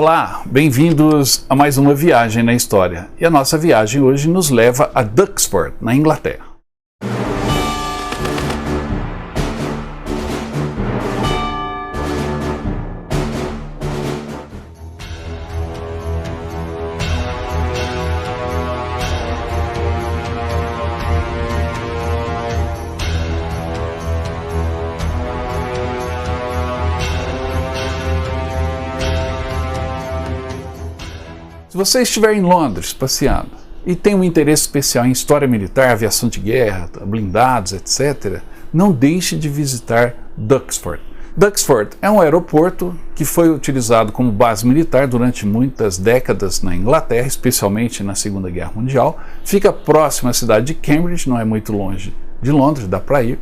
Olá, bem-vindos a mais uma viagem na história. E a nossa viagem hoje nos leva a Duxford, na Inglaterra. Se você estiver em Londres passeando e tem um interesse especial em história militar, aviação de guerra, blindados, etc., não deixe de visitar Duxford. Duxford é um aeroporto que foi utilizado como base militar durante muitas décadas na Inglaterra, especialmente na Segunda Guerra Mundial. Fica próximo à cidade de Cambridge, não é muito longe de Londres, dá para ir.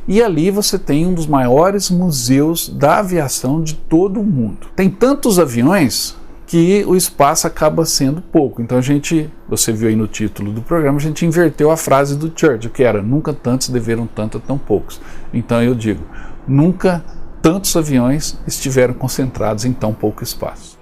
E ali você tem um dos maiores museus da aviação de todo o mundo. Tem tantos aviões que o espaço acaba sendo pouco. Então você viu aí no título do programa, a gente inverteu a frase do Churchill, que era: nunca tantos deveram tanto a tão poucos. Então eu digo, nunca tantos aviões estiveram concentrados em tão pouco espaço.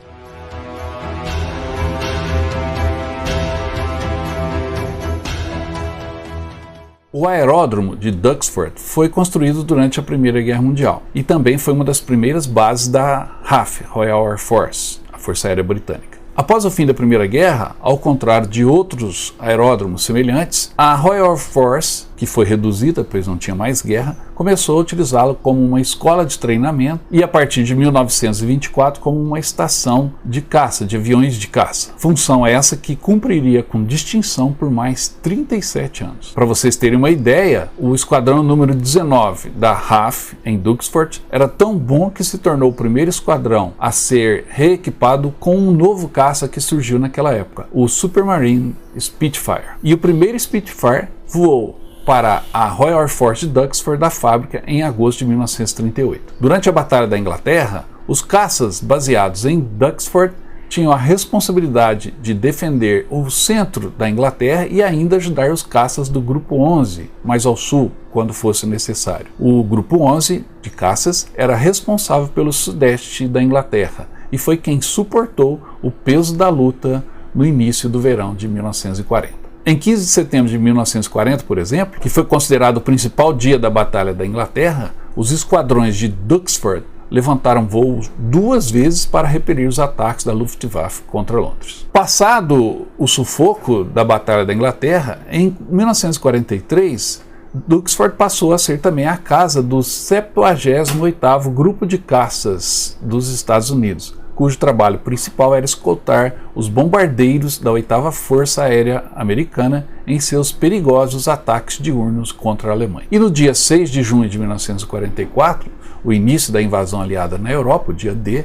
O aeródromo de Duxford foi construído durante a Primeira Guerra Mundial e também foi uma das primeiras bases da RAF, Royal Air Force, a Força Aérea Britânica. Após o fim da Primeira Guerra, ao contrário de outros aeródromos semelhantes, a Royal Air Force, que foi reduzida, pois não tinha mais guerra, começou a utilizá-lo como uma escola de treinamento e, a partir de 1924, como uma estação de caça, de aviões de caça. Função essa que cumpriria com distinção por mais 37 anos. Para vocês terem uma ideia, o esquadrão número 19 da RAF, em Duxford, era tão bom que se tornou o primeiro esquadrão a ser reequipado com um novo caça que surgiu naquela época, o Supermarine Spitfire. E o primeiro Spitfire voou para a Royal Air Force de Duxford da fábrica em agosto de 1938. Durante a Batalha da Inglaterra, os caças baseados em Duxford tinham a responsabilidade de defender o centro da Inglaterra e ainda ajudar os caças do Grupo 11, mais ao sul, quando fosse necessário. O Grupo 11 de caças era responsável pelo sudeste da Inglaterra e foi quem suportou o peso da luta no início do verão de 1940. Em 15 de setembro de 1940, por exemplo, que foi considerado o principal dia da Batalha da Inglaterra, os esquadrões de Duxford levantaram voos 2 vezes para repelir os ataques da Luftwaffe contra Londres. Passado o sufoco da Batalha da Inglaterra, em 1943, Duxford passou a ser também a casa do 78º Grupo de Caças dos Estados Unidos, cujo trabalho principal era escoltar os bombardeiros da 8ª Força Aérea Americana em seus perigosos ataques diurnos contra a Alemanha. E no dia 6 de junho de 1944, o início da invasão aliada na Europa, o dia D,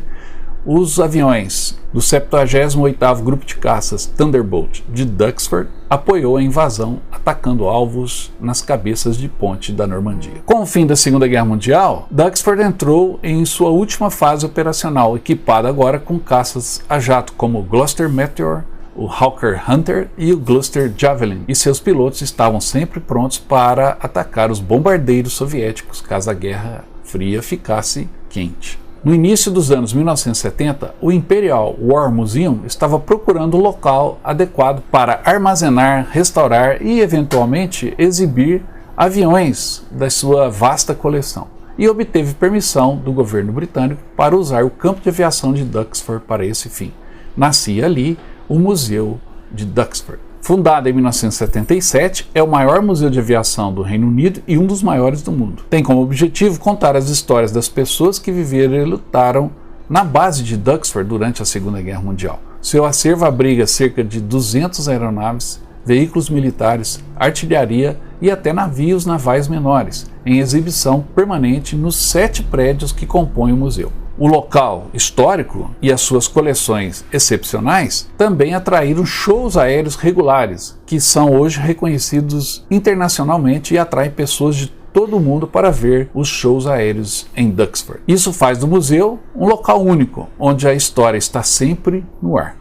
os aviões do 78º Grupo de Caças Thunderbolt de Duxford apoiou a invasão, atacando alvos nas cabeças de ponte da Normandia. Com o fim da Segunda Guerra Mundial, Duxford entrou em sua última fase operacional, equipada agora com caças a jato como o Gloster Meteor, o Hawker Hunter e o Gloster Javelin, e seus pilotos estavam sempre prontos para atacar os bombardeiros soviéticos caso a Guerra Fria ficasse quente. No início dos anos 1970, o Imperial War Museum estava procurando um local adequado para armazenar, restaurar e, eventualmente, exibir aviões da sua vasta coleção, e obteve permissão do governo britânico para usar o campo de aviação de Duxford para esse fim. Nascia ali o Museu de Duxford. Fundado em 1977, é o maior museu de aviação do Reino Unido e um dos maiores do mundo. Tem como objetivo contar as histórias das pessoas que viveram e lutaram na base de Duxford durante a Segunda Guerra Mundial. Seu acervo abriga cerca de 200 aeronaves, veículos militares, artilharia e até navios navais menores, em exibição permanente nos 7 prédios que compõem o museu. O local histórico e as suas coleções excepcionais também atraíram shows aéreos regulares, que são hoje reconhecidos internacionalmente e atraem pessoas de todo o mundo para ver os shows aéreos em Duxford. Isso faz do museu um local único, onde a história está sempre no ar.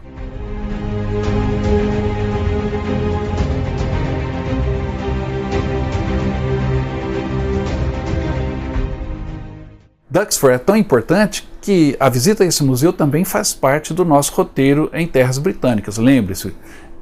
Duxford é tão importante que a visita a esse museu também faz parte do nosso roteiro em terras britânicas. Lembre-se,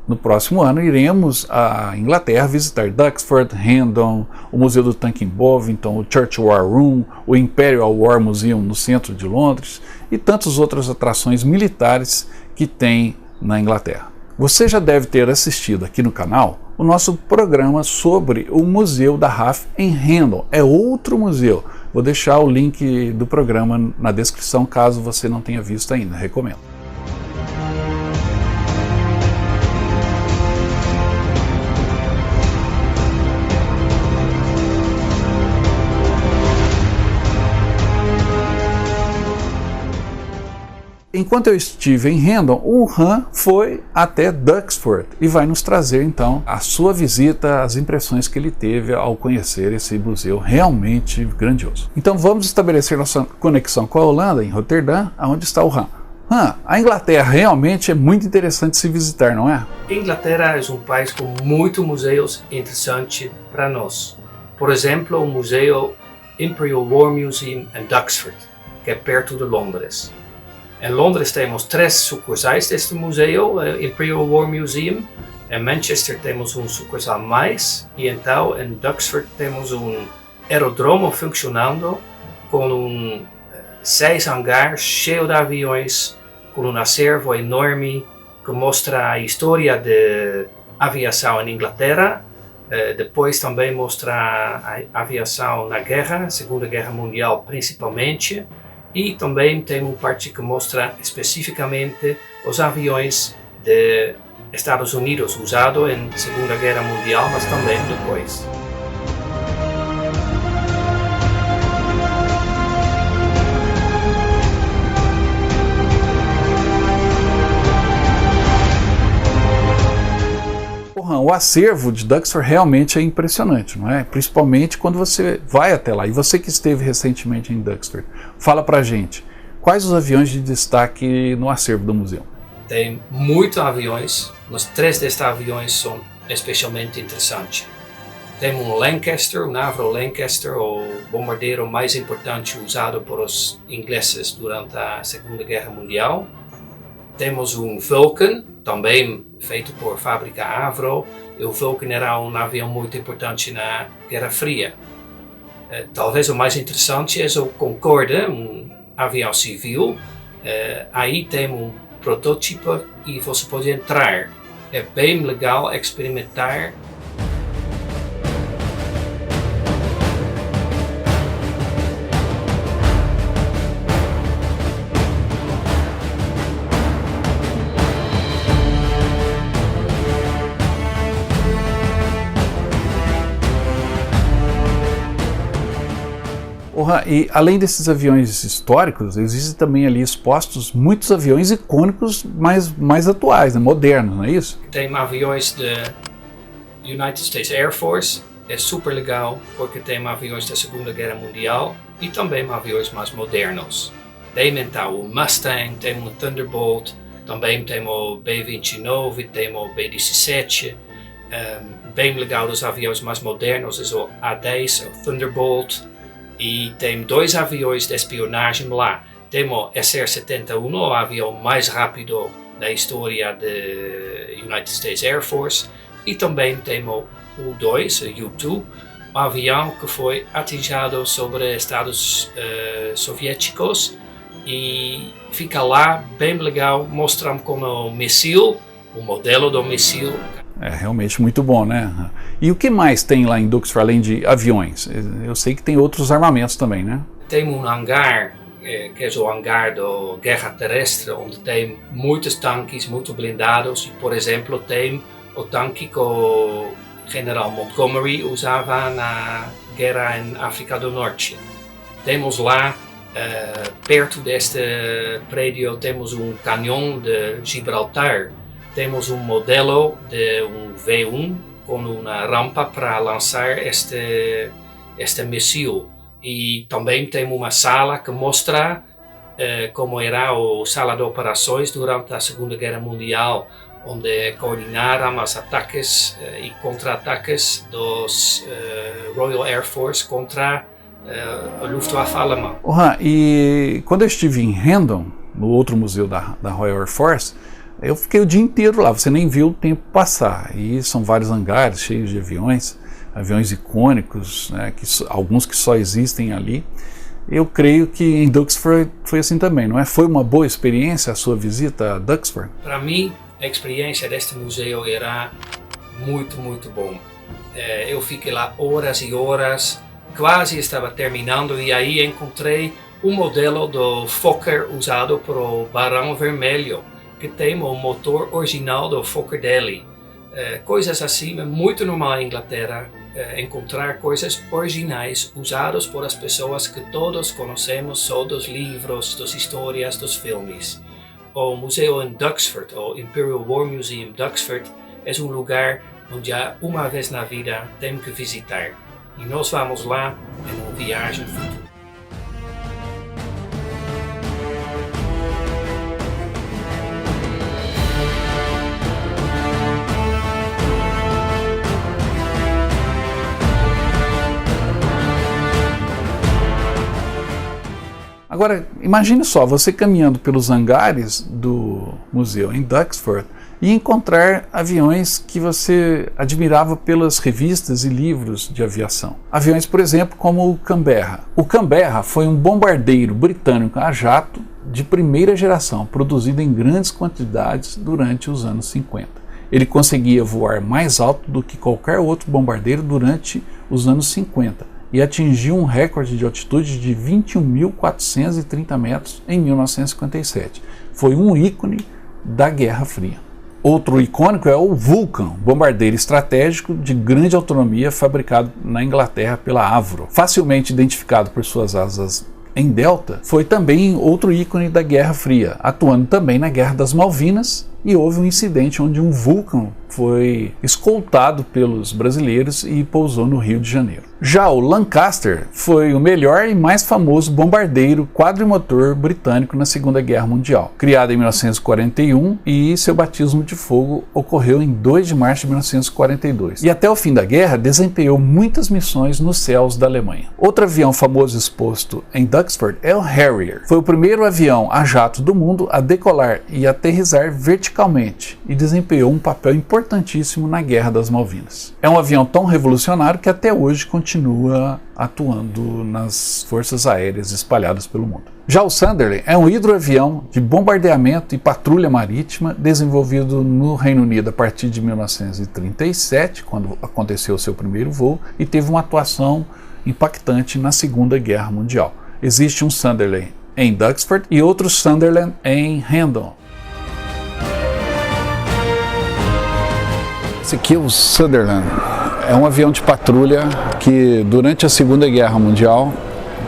no próximo ano iremos à Inglaterra visitar Duxford, Hendon, o Museu do Tanque em Bovington, o Church War Room, o Imperial War Museum no centro de Londres e tantas outras atrações militares que tem na Inglaterra. Você já deve ter assistido aqui no canal o nosso programa sobre o Museu da RAF em Hendon. É outro museu. Vou deixar o link do programa na descrição caso você não tenha visto ainda. Recomendo. Enquanto eu estive em Hendon, o Han foi até Duxford e vai nos trazer então a sua visita, as impressões que ele teve ao conhecer esse museu realmente grandioso. Então vamos estabelecer nossa conexão com a Holanda, em Roterdã, onde está o Han. Han, a Inglaterra realmente é muito interessante se visitar, não é? Inglaterra é um país com muitos museus interessantes para nós. Por exemplo, o Museu Imperial War Museum em Duxford, que é perto de Londres. Em Londres temos 3 sucursais deste museu, Imperial War Museum. Em Manchester temos sucursal mais. E então em Duxford temos aeródromo funcionando com 6 hangares cheios de aviões, com acervo enorme que mostra a história da aviação em Inglaterra. Depois também mostra a aviação na guerra, Segunda Guerra Mundial principalmente. E também tem parte que mostra especificamente os aviões dos Estados Unidos usados em Segunda Guerra Mundial, mas também depois. O acervo de Duxford realmente é impressionante, não é? Principalmente quando você vai até lá. E você que esteve recentemente em Duxford, fala pra gente, quais os aviões de destaque no acervo do museu? Tem muitos aviões, mas 3 destes aviões são especialmente interessantes. Tem Lancaster, Avro Lancaster, o bombardeiro mais importante usado por os ingleses durante a Segunda Guerra Mundial. Temos Vulcan, também feito por fábrica Avro. O Vulcan era avião muito importante na Guerra Fria. Talvez o mais interessante é o Concorde, avião civil. Aí tem protótipo e você pode entrar. É bem legal experimentar. E além desses aviões históricos, existem também ali expostos muitos aviões icônicos mais atuais, né, modernos, não é isso? Tem aviões da United States Air Force, é super legal porque tem aviões da Segunda Guerra Mundial e também aviões mais modernos. Tem então o Mustang, tem o Thunderbolt, também tem o B-29, tem o B-17. Bem legal dos aviões mais modernos é o A-10, o Thunderbolt. E tem 2 aviões de espionagem lá. Tem o SR-71, o avião mais rápido da história da United States Air Force. E também tem o U-2, o U-2, um avião que foi atingido sobre Estados soviéticos. E fica lá, bem legal, mostrando como o míssil, o modelo do míssil. É realmente muito bom, né? E o que mais tem lá em Duxford, além de aviões? Eu sei que tem outros armamentos também, né? Tem hangar, que é o hangar da Guerra Terrestre, onde tem muitos tanques, muito blindados. E, por exemplo, tem o tanque que o General Montgomery usava na guerra em África do Norte. Temos lá, perto deste prédio, temos canhão de Gibraltar. Temos modelo de V1 com uma rampa para lançar este míssil. E também tem uma sala que mostra como era a sala de operações durante a Segunda Guerra Mundial, onde coordenaram os ataques e contra-ataques dos Royal Air Force contra a Luftwaffe alemã. E quando eu estive em Hendon, no outro museu da Royal Air Force, eu fiquei o dia inteiro lá, você nem viu o tempo passar. E são vários hangares cheios de aviões icônicos, né, alguns que só existem ali. Eu creio que em Duxford foi assim também, não é? Foi uma boa experiência a sua visita a Duxford? Para mim, a experiência deste museu era muito bom. Eu fiquei lá horas e horas, quase estava terminando, e aí encontrei um modelo do Fokker usado pelo Barão Vermelho, que tem o motor original do Fokker Delhi. Coisas assim, é muito normal na Inglaterra encontrar coisas originais usadas por as pessoas que todos conhecemos só dos livros, das histórias, dos filmes. O museu em Duxford, o Imperial War Museum Duxford, é um lugar onde uma vez na vida tem que visitar. E nós vamos lá em uma viagem futura. Agora, imagine só, você caminhando pelos hangares do museu em Duxford e encontrar aviões que você admirava pelas revistas e livros de aviação. Aviões, por exemplo, como o Canberra. O Canberra foi um bombardeiro britânico a jato de primeira geração, produzido em grandes quantidades durante os anos 50. Ele conseguia voar mais alto do que qualquer outro bombardeiro durante os anos 50. E atingiu um recorde de altitude de 21.430 metros em 1957. Foi um ícone da Guerra Fria. Outro icônico é o Vulcan, bombardeiro estratégico de grande autonomia fabricado na Inglaterra pela Avro. Facilmente identificado por suas asas em delta, foi também outro ícone da Guerra Fria, atuando também na Guerra das Malvinas, e houve um incidente onde um Vulcan foi escoltado pelos brasileiros e pousou no Rio de Janeiro. Já o Lancaster foi o melhor e mais famoso bombardeiro quadrimotor britânico na Segunda Guerra Mundial, criado em 1941, e seu batismo de fogo ocorreu em 2 de março de 1942. E até o fim da guerra desempenhou muitas missões nos céus da Alemanha. Outro avião famoso exposto em Duxford é o Harrier. Foi o primeiro avião a jato do mundo a decolar e aterrissar verticalmente e desempenhou um papel importantíssimo na Guerra das Malvinas. É um avião tão revolucionário que até hoje continua atuando nas forças aéreas espalhadas pelo mundo. Já o Sunderland é um hidroavião de bombardeamento e patrulha marítima desenvolvido no Reino Unido a partir de 1937, quando aconteceu seu primeiro voo, e teve uma atuação impactante na Segunda Guerra Mundial. Existe um Sunderland em Duxford e outro Sunderland em Hendon. Esse aqui é o Sunderland. É um avião de patrulha que, durante a Segunda Guerra Mundial,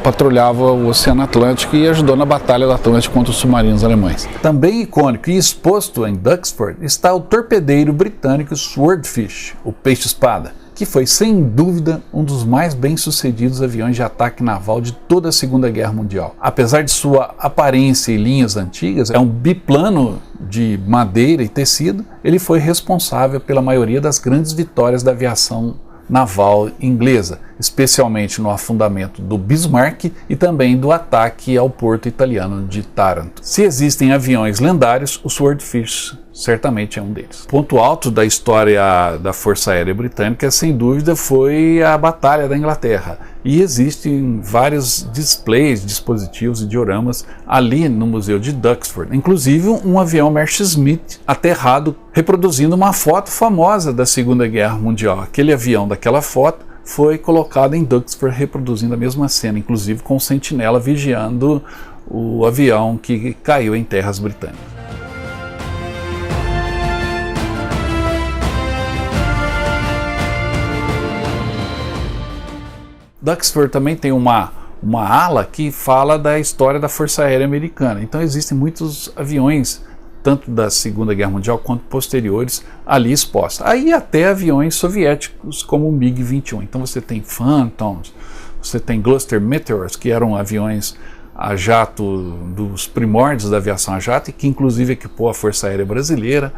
patrulhava o Oceano Atlântico e ajudou na Batalha do Atlântico contra os submarinos alemães. Também icônico e exposto em Duxford está o torpedeiro britânico Swordfish, o peixe-espada, que foi sem dúvida um dos mais bem-sucedidos aviões de ataque naval de toda a Segunda Guerra Mundial. Apesar de sua aparência e linhas antigas, é um biplano de madeira e tecido. Ele foi responsável pela maioria das grandes vitórias da aviação naval inglesa, especialmente no afundamento do Bismarck e também do ataque ao porto italiano de Taranto. Se existem aviões lendários, o Swordfish certamente é um deles. O ponto alto da história da Força Aérea Britânica, sem dúvida, foi a Batalha da Inglaterra. E existem vários displays, dispositivos e dioramas ali no Museu de Duxford. Inclusive um avião Messerschmitt aterrado, reproduzindo uma foto famosa da Segunda Guerra Mundial. Aquele avião daquela foto foi colocado em Duxford, reproduzindo a mesma cena, inclusive com um sentinela vigiando o avião que caiu em terras britânicas. Duxford também tem uma ala que fala da história da Força Aérea Americana. Então existem muitos aviões, tanto da Segunda Guerra Mundial quanto posteriores, ali expostos. Aí até aviões soviéticos como o MiG-21. Então você tem Phantoms, você tem Gloster Meteors, que eram aviões a jato dos primórdios da aviação a jato e que inclusive equipou a Força Aérea Brasileira.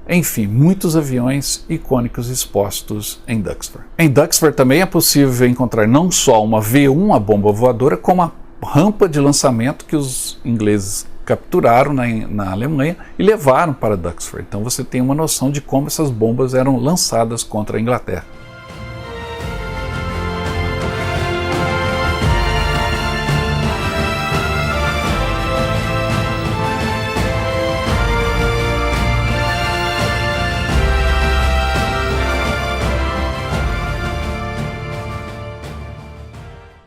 Enfim, muitos aviões icônicos expostos em Duxford. Em Duxford também é possível encontrar não só uma V1, a bomba voadora, como a rampa de lançamento que os ingleses capturaram na Alemanha e levaram para Duxford. Então você tem uma noção de como essas bombas eram lançadas contra a Inglaterra.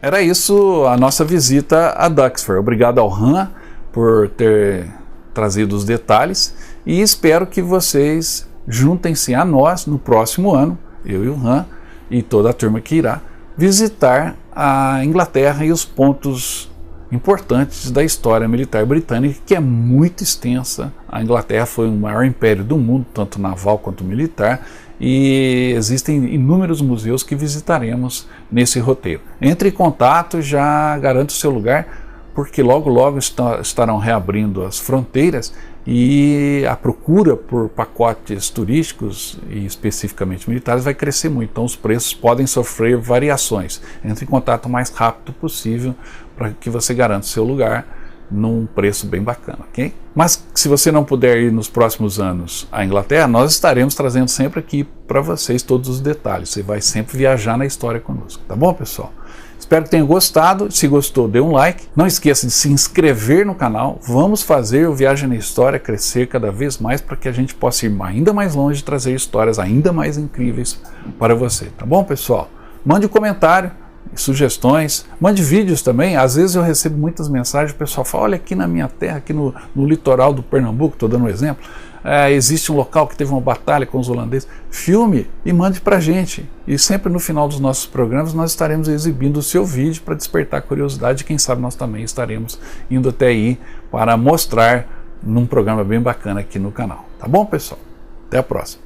Era isso a nossa visita a Duxford. Obrigado ao Han por ter trazido os detalhes e espero que vocês juntem-se a nós no próximo ano, eu e o Han e toda a turma que irá visitar a Inglaterra e os pontos importantes da história militar britânica, que é muito extensa. A Inglaterra foi o maior império do mundo, tanto naval quanto militar, e existem inúmeros museus que visitaremos nesse roteiro. Entre em contato, já garanto o seu lugar, porque logo logo estarão reabrindo as fronteiras e a procura por pacotes turísticos e especificamente militares vai crescer muito, então os preços podem sofrer variações. Entre em contato o mais rápido possível para que você garanta o seu lugar num preço bem bacana, ok? Mas se você não puder ir nos próximos anos à Inglaterra, nós estaremos trazendo sempre aqui para vocês todos os detalhes. Você vai sempre viajar na história conosco, tá bom, pessoal? Espero que tenham gostado. Se gostou, dê um like. Não esqueça de se inscrever no canal. Vamos fazer o Viagem na História crescer cada vez mais para que a gente possa ir ainda mais longe e trazer histórias ainda mais incríveis para você, tá bom, pessoal? Mande um comentário, sugestões, mande vídeos também. Às vezes eu recebo muitas mensagens, o pessoal fala, olha aqui na minha terra, aqui no litoral do Pernambuco, estou dando um exemplo, existe um local que teve uma batalha com os holandeses. Filme e mande pra gente, e sempre no final dos nossos programas nós estaremos exibindo o seu vídeo para despertar curiosidade, e quem sabe nós também estaremos indo até aí para mostrar num programa bem bacana aqui no canal, tá bom, pessoal? Até a próxima.